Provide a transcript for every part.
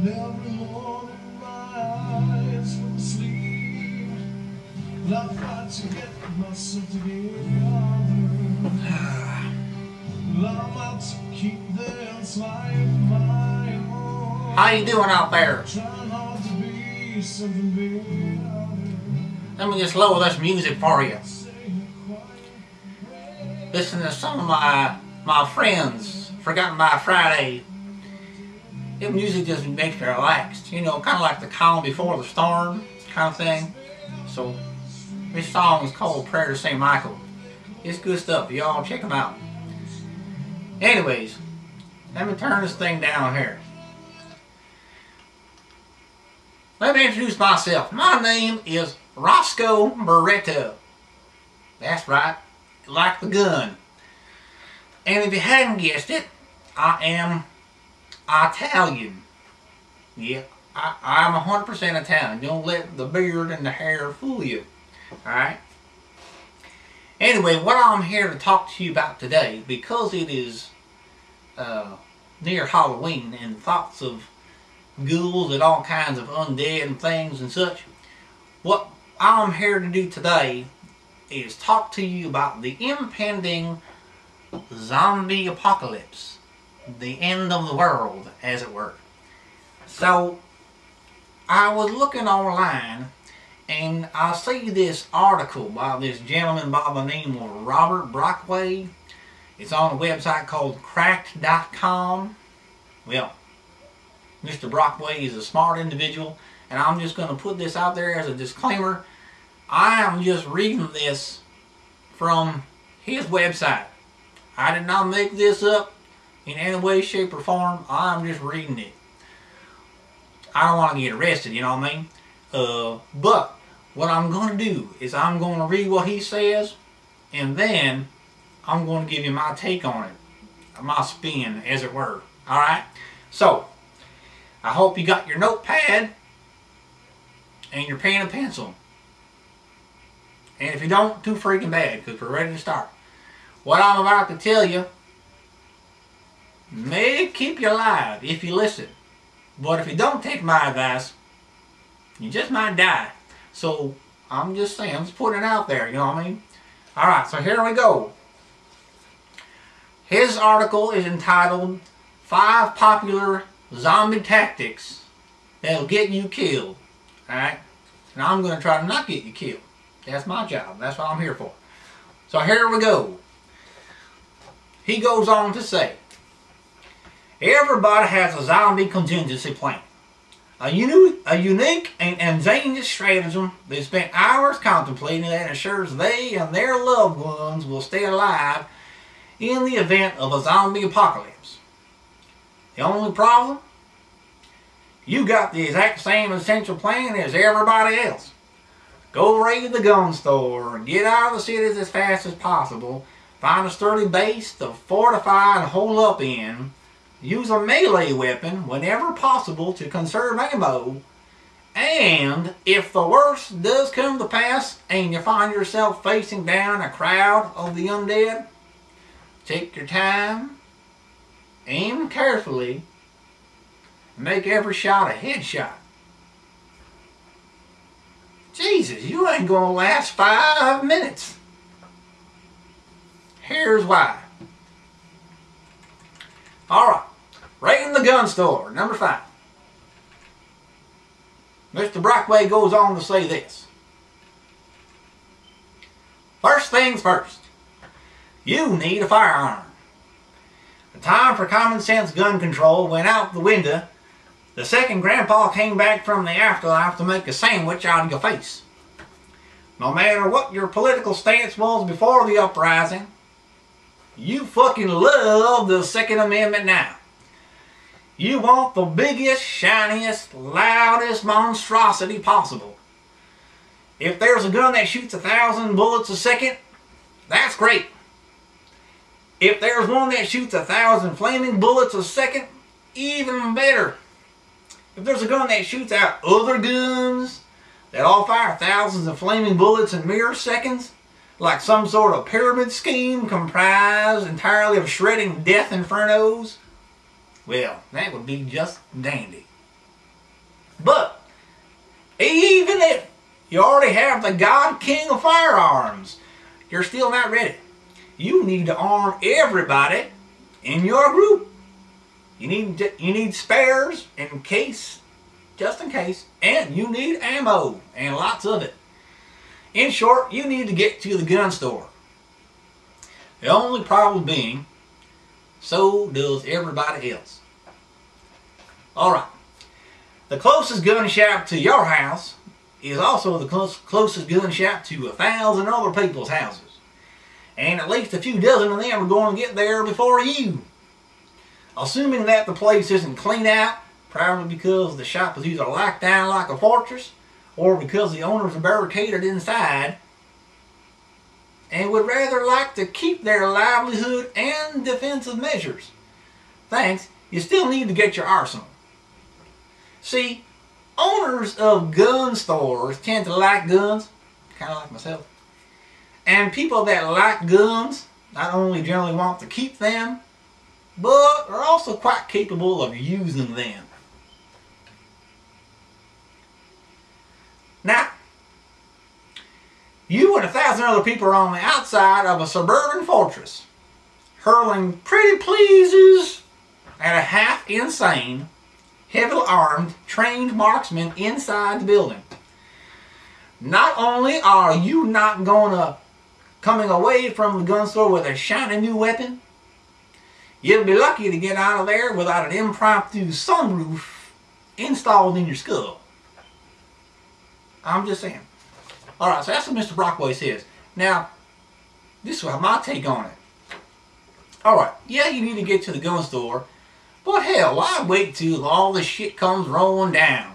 Every morning my eyes from sleep, and I fight to get myself together. I'm out to keep this life my own. How you doing out there? Trying hard to be something better. Let me just lower this music for you. Listen to some of my friends, Forgotten by Friday. The music just makes me relaxed, you know, kind of like the calm before the storm kind of thing. So this song is called Prayer to St. Michael. It's good stuff. Y'all check them out. Anyways, let me turn this thing down here. Let me introduce myself. My name is Roscoe Beretta. That's right, like the gun. And if you hadn't guessed it, I am Italian. Yeah, I'm 100% Italian. Don't let the beard and the hair fool you. Alright? Anyway, what I'm here to talk to you about today, because it is near Halloween and thoughts of ghouls and all kinds of undead and things and such, what I'm here to do today is talk to you about the impending zombie apocalypse. The end of the world, as it were. So, I was looking online and I see this article by this gentleman by the name of Robert Brockway. It's on a website called cracked.com. Well, Mr. Brockway is a smart individual, and I'm just going to put this out there as a disclaimer. I am just reading this from his website. I did not make this up in any way, shape, or form. I'm just reading it. I don't want to get arrested, you know what I mean? But what I'm going to do is I'm going to read what he says, and then I'm going to give you my take on it. My spin, as it were. Alright? So, I hope you got your notepad and your pen and pencil. And if you don't, too freaking bad, because we're ready to start. What I'm about to tell you may keep you alive if you listen. But if you don't take my advice, you just might die. So, I'm just saying, I'm just putting it out there, you know what I mean? Alright, so here we go. His article is entitled 5 Popular Zombie Tactics That'll Get You Killed. Alright? And I'm going to try to not get you killed. That's my job. That's what I'm here for. So here we go. He goes on to say, everybody has a zombie contingency plan. A unique and ingenious stratagem they spent hours contemplating that ensures they and their loved ones will stay alive in the event of a zombie apocalypse. The only problem? You got the exact same essential plan as everybody else. Go raid the gun store, get out of the cities as fast as possible, find a sturdy base to fortify and hold up in, use a melee weapon whenever possible to conserve ammo, and if the worst does come to pass and you find yourself facing down a crowd of the undead, take your time, aim carefully, and make every shot a headshot. Jesus, you ain't gonna last 5 minutes. Here's why. Alright, raiding the gun store, number 5. Mr. Brockway goes on to say this. First things first, you need a firearm. The time for common sense gun control went out the window the second Grandpa came back from the afterlife to make a sandwich out of your face. No matter what your political stance was before the uprising, you fucking love the Second Amendment now. You want the biggest, shiniest, loudest monstrosity possible. If there's a gun that shoots 1,000 bullets a second, that's great. If there's one that shoots 1,000 flaming bullets a second, even better. If there's a gun that shoots out other guns that all fire thousands of flaming bullets in mere seconds, like some sort of pyramid scheme comprised entirely of shredding death infernos, well, that would be just dandy. But even if you already have the God King of firearms, you're still not ready. You need to arm everybody in your group. You need spares just in case, and you need ammo, and lots of it. In short, you need to get to the gun store. The only problem being, so does everybody else. Alright, the closest gun shop to your house is also the closest gun shop to 1,000 other people's houses. And at least a few dozen of them are going to get there before you. Assuming that the place isn't cleaned out, probably because the shop is either locked down like a fortress, or because the owners are barricaded inside, and would rather like to keep their livelihood and defensive measures. Thanks, you still need to get your arsenal. See, owners of gun stores tend to like guns, kind of like myself. And people that like guns not only generally want to keep them, but are also quite capable of using them. Now, you and 1,000 other people are on the outside of a suburban fortress, hurling pretty pleases at a half-insane, heavily armed, trained marksman inside the building. Not only are you not coming away from the gun store with a shiny new weapon, you'll be lucky to get out of there without an impromptu sunroof installed in your skull. I'm just saying. Alright, so that's what Mr. Brockway says. Now, this is my take on it. Alright, yeah, you need to get to the gun store, but hell, why wait till all this shit comes rolling down?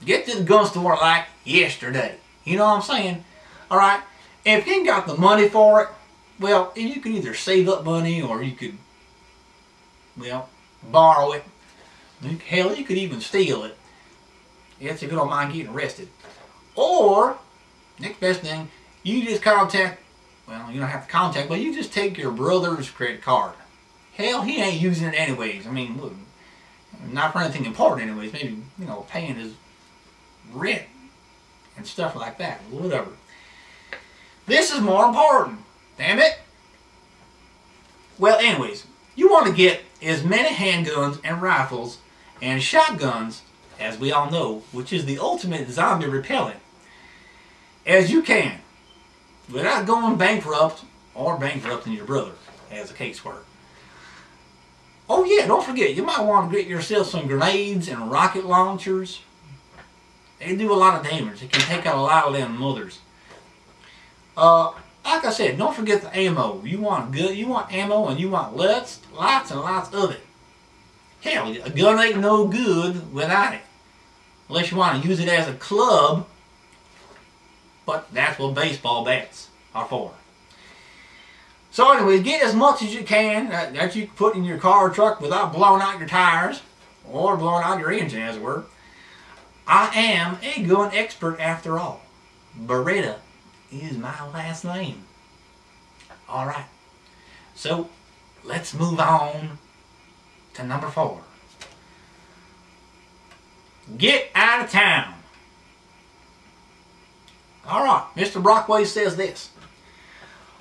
Get to the gun store like yesterday. You know what I'm saying? Alright, if you ain't got the money for it, well, you could either save up money or you could, well, borrow it. Hell, you could even steal it. Yes, if you don't mind getting arrested. Or, next best thing, you just contact, well, you don't have to contact, but you just take your brother's credit card. Hell, he ain't using it anyways. I mean, look, not for anything important anyways. Maybe, you know, paying his rent and stuff like that. Whatever. This is more important. Damn it. Well, anyways, you want to get as many handguns and rifles and shotguns, as we all know, which is the ultimate zombie repellent, as you can, without going bankrupt or bankrupting your brother, as the case were. Oh yeah, don't forget, you might want to get yourself some grenades and rocket launchers. They do a lot of damage. They can take out a lot of them mothers. Like I said, don't forget the ammo. You want ammo, and you want lots and lots of it. Hell, a gun ain't no good without it. Unless you want to use it as a club. But that's what baseball bats are for. So anyways, get as much as you can that you can put in your car or truck without blowing out your tires. Or blowing out your engine, as it were. I am a gun expert after all. Beretta is my last name. Alright. So, let's move on to number 4. Get out of town. Alright, Mr. Brockway says this.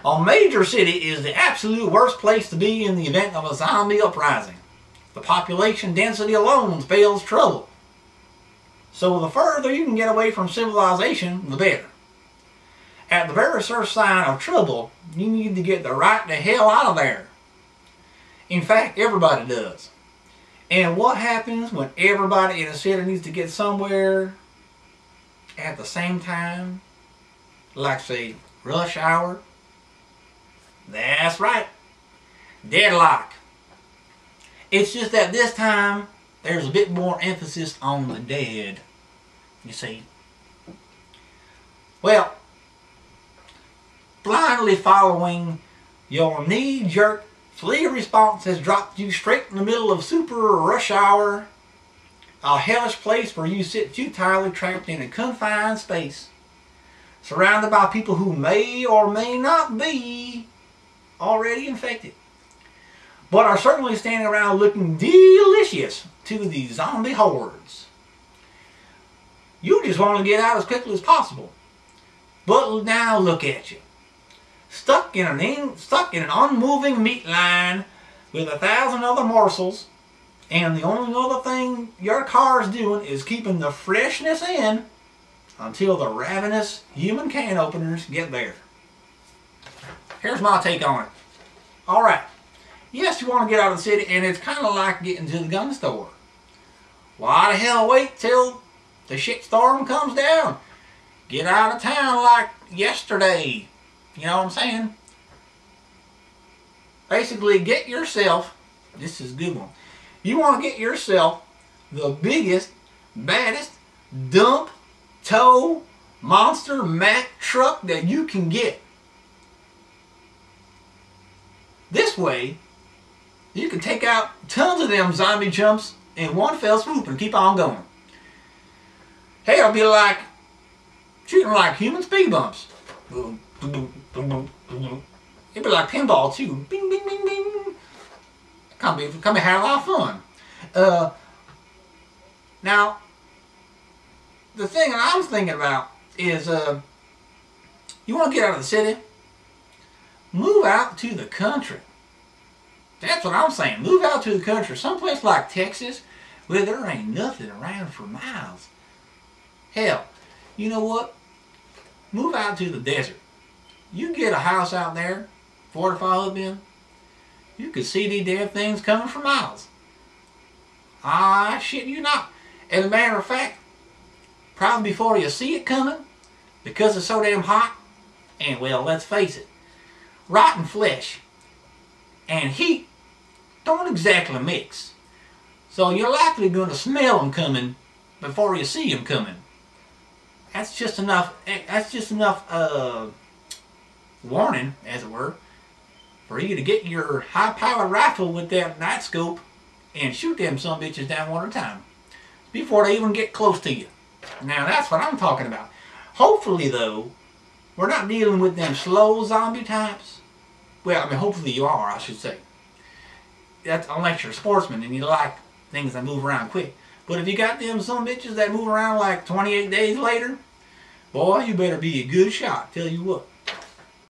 A major city is the absolute worst place to be in the event of a zombie uprising. The population density alone spells trouble. So the further you can get away from civilization, the better. At the very first sign of trouble, you need to get the right the hell out of there. In fact, everybody does. And what happens when everybody in a city needs to get somewhere at the same time? Like, say, rush hour? That's right. Deadlock. It's just that this time, there's a bit more emphasis on the dead. You see. Well, blindly following your knee-jerk flee response has dropped you straight in the middle of super rush hour, a hellish place where you sit futilely trapped in a confined space, surrounded by people who may or may not be already infected, but are certainly standing around looking delicious to the zombie hordes. You just want to get out as quickly as possible. But now look at you. Stuck in an unmoving meat line with 1,000 other morsels, and the only other thing your car's doing is keeping the freshness in until the ravenous human can openers get there. Here's my take on it. Alright, yes, you want to get out of the city, and it's kind of like getting to the gun store. Why the hell wait till the shitstorm comes down? Get out of town like yesterday. You know what I'm saying? Basically, get yourself, this is a good one, you want to get yourself the biggest, baddest, dump, tow, monster Mack truck that you can get. This way, you can take out tons of them zombie chumps in one fell swoop and keep on going. Hey, it'll be like shooting like human speed bumps. Boom, boom, boom, boom, boom, boom. It'd be like pinball too. Bing, bing, bing, bing. Come be have a lot of fun. Now, the thing that I was thinking about is, you want to get out of the city? Move out to the country. That's what I'm saying. Move out to the country. Someplace like Texas where there ain't nothing around for miles. Hell, you know what? Move out to the desert. You get a house out there, fortify up in, you could see these damn things coming for miles. I shit you not. As a matter of fact, probably before you see it coming, because it's so damn hot, and well, let's face it, rotten flesh and heat don't exactly mix. So you're likely going to smell them coming before you see them coming. That's just enough warning, as it were, for you to get your high-powered rifle with that night scope and shoot them some bitches down one at a time before they even get close to you. Now that's what I'm talking about. Hopefully though, we're not dealing with them slow zombie types. Well, I mean, hopefully you are, I should say. That's unless you're a sportsman and you like things that move around quick. But if you got them some bitches that move around like 28 days later, boy, you better be a good shot, tell you what.